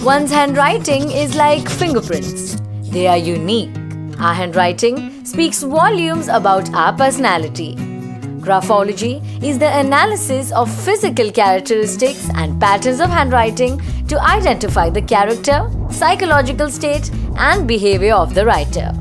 One's handwriting is like fingerprints. They are unique. Our handwriting speaks volumes about our personality. Graphology is the analysis of physical characteristics and patterns of handwriting to identify the character, psychological state, and behavior of the writer.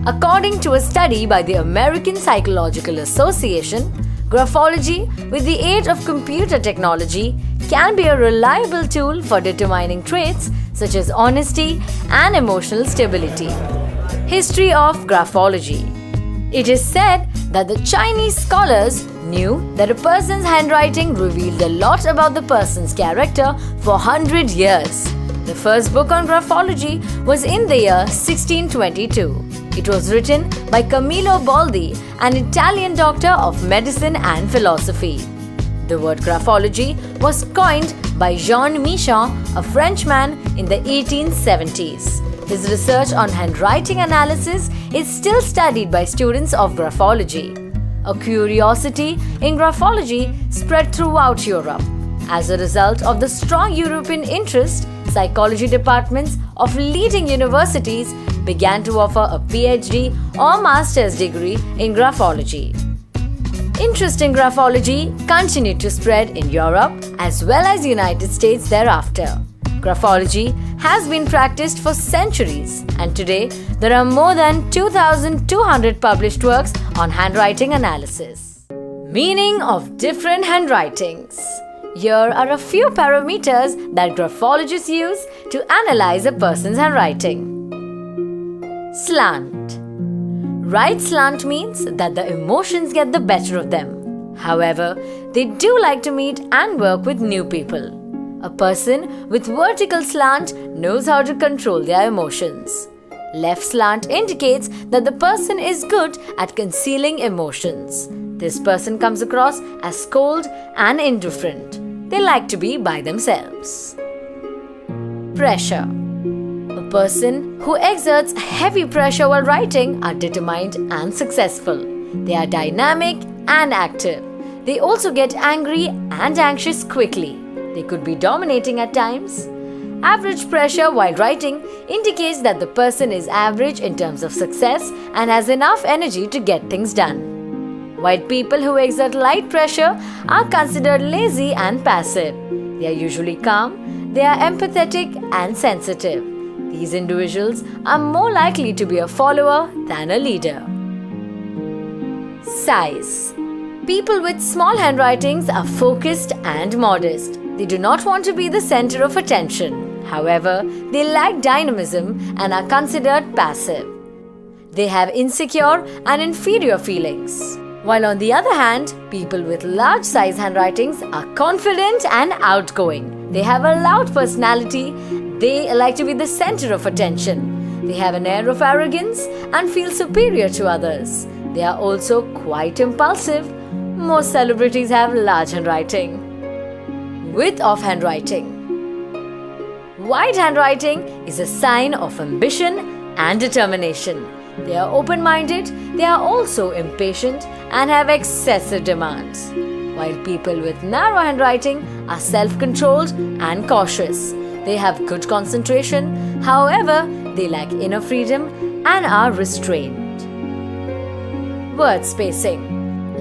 According to a study by the American Psychological Association, graphology, with the aid of computer technology, can be a reliable tool for determining traits such as honesty and emotional stability. History of graphology. It is said that the Chinese scholars knew that a person's handwriting revealed a lot about the person's character for 100 years. The first book on graphology was in the year 1622. It was written by Camillo Baldi, an Italian doctor of medicine and philosophy. The word graphology was coined by Jean Michon, a Frenchman, in the 1870s. His research on handwriting analysis is still studied by students of graphology. A curiosity in graphology spread throughout Europe. As a result of the strong European interest, psychology departments of leading universities began to offer a PhD or master's degree in graphology. Interest in graphology continued to spread in Europe as well as the United States thereafter. Graphology has been practiced for centuries, and today there are more than 2,200 published works on handwriting analysis. Meaning of different handwritings. Here are a few parameters that graphologists use to analyze a person's handwriting. Slant. Right slant means that the emotions get the better of them. However, they do like to meet and work with new people. A person with vertical slant knows how to control their emotions. Left slant indicates that the person is good at concealing emotions. This person comes across as cold and indifferent. They like to be by themselves. Pressure. A person who exerts heavy pressure while writing are determined and successful. They are dynamic and active. They also get angry and anxious quickly. They could be dominating at times. Average pressure while writing indicates that the person is average in terms of success and has enough energy to get things done. While people who exert light pressure are considered lazy and passive. They are usually calm, they are empathetic and sensitive. These individuals are more likely to be a follower than a leader. Size. People with small handwritings are focused and modest. They do not want to be the center of attention. However, they lack dynamism and are considered passive. They have insecure and inferior feelings. While on the other hand, people with large size handwritings are confident and outgoing. They have a loud personality. They like to be the center of attention. They have an air of arrogance and feel superior to others. They are also quite impulsive. Most celebrities have large handwriting. Width of handwriting. Wide handwriting is a sign of ambition and determination. They are open-minded, they are also impatient and have excessive demands. While people with narrow handwriting are self-controlled and cautious. They have good concentration, however, they lack inner freedom and are restrained. Word spacing.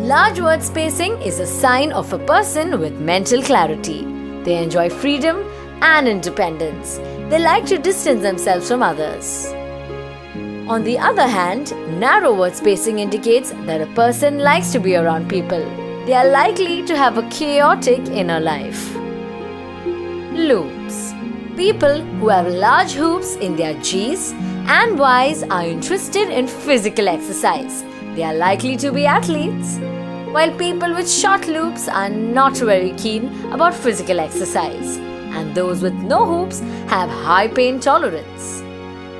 Large word spacing is a sign of a person with mental clarity. They enjoy freedom and independence. They like to distance themselves from others. On the other hand, narrow word spacing indicates that a person likes to be around people. They are likely to have a chaotic inner life. Loops. People who have large hoops in their G's and Y's are interested in physical exercise. They are likely to be athletes. While people with short loops are not very keen about physical exercise, and those with no hoops have high pain tolerance.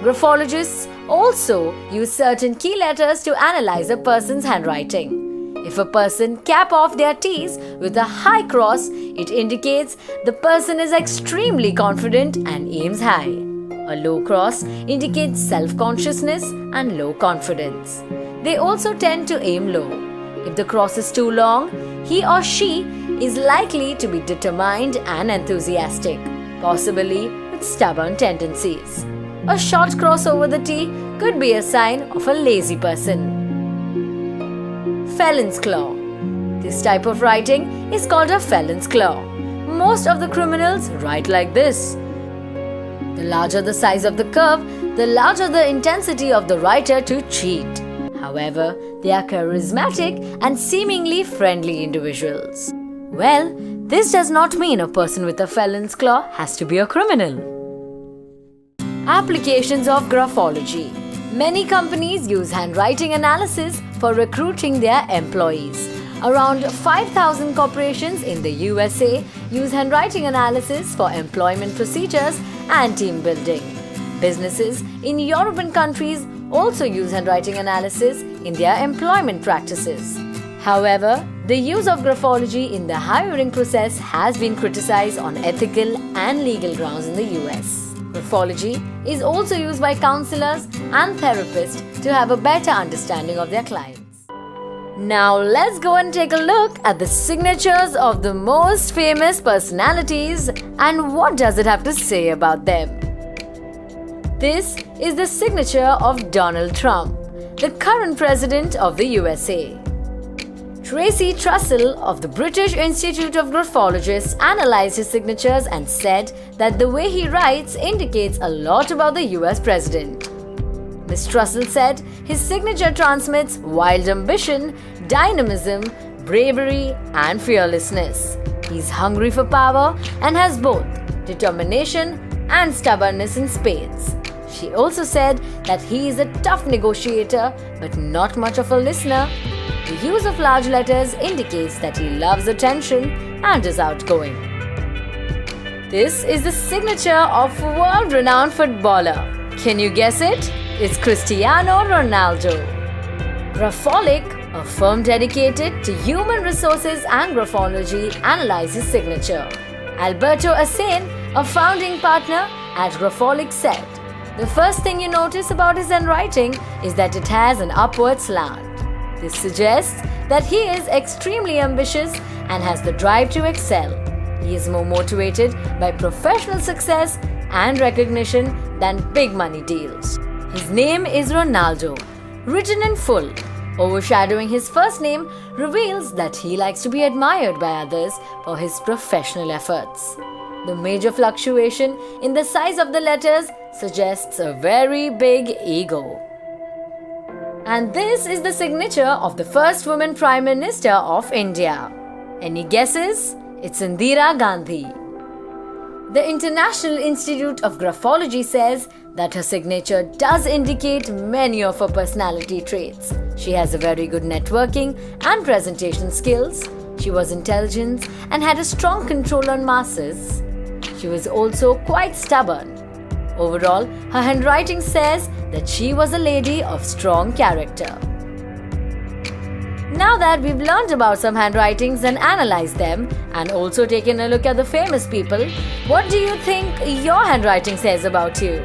Graphologists also use certain key letters to analyze a person's handwriting. If a person cap off their T's with a high cross, it indicates the person is extremely confident and aims high. A low cross indicates self-consciousness and low confidence. They also tend to aim low. If the cross is too long, he or she is likely to be determined and enthusiastic, possibly with and stubborn tendencies. A short cross over the T could be a sign of a lazy person. Felon's claw. This type of writing is called a felon's claw. Most of the criminals write like this. The larger the size of the curve, the larger the intensity of the writer to cheat. However, they are charismatic and seemingly friendly individuals. Well, this does not mean a person with a felon's claw has to be a criminal. Applications of graphology. Many companies use handwriting analysis for recruiting their employees. Around 5,000 corporations in the USA use handwriting analysis for employment procedures and team building. Businesses in European countries also use handwriting analysis in their employment practices. However, the use of graphology in the hiring process has been criticized on ethical and legal grounds in the US. Graphology is also used by counselors and therapists to have a better understanding of their clients. Now let's go and take a look at the signatures of the most famous personalities and what does it have to say about them. This is the signature of Donald Trump, the current president of the USA. Tracy Trussell of the British Institute of Graphologists analyzed his signatures and said that the way he writes indicates a lot about the US president. Ms. Trussell said his signature transmits wild ambition, dynamism, bravery, and fearlessness. He's hungry for power and has both determination and stubbornness in spades. She also said that he is a tough negotiator but not much of a listener. The use of large letters indicates that he loves attention and is outgoing. This is the signature of world-renowned footballer. Can you guess it? It's Cristiano Ronaldo. Grapholic, a firm dedicated to human resources and graphology, analyzes signature. Alberto Assain, a founding partner at Grapholic, said, "The first thing you notice about his handwriting is that it has an upward slant. This suggests that he is extremely ambitious and has the drive to excel. He is more motivated by professional success and recognition than big money deals." His name is Ronaldo, written in full. Overshadowing his first name reveals that he likes to be admired by others for his professional efforts. The major fluctuation in the size of the letters suggests a very big ego. And this is the signature of the first woman Prime Minister of India. Any guesses? It's Indira Gandhi. The International Institute of Graphology says that her signature does indicate many of her personality traits. She has a very good networking and presentation skills. She was intelligent and had a strong control on masses. She was also quite stubborn. Overall, her handwriting says that she was a lady of strong character. Now that we've learned about some handwritings and analyzed them, and also taken a look at the famous people, what do you think your handwriting says about you?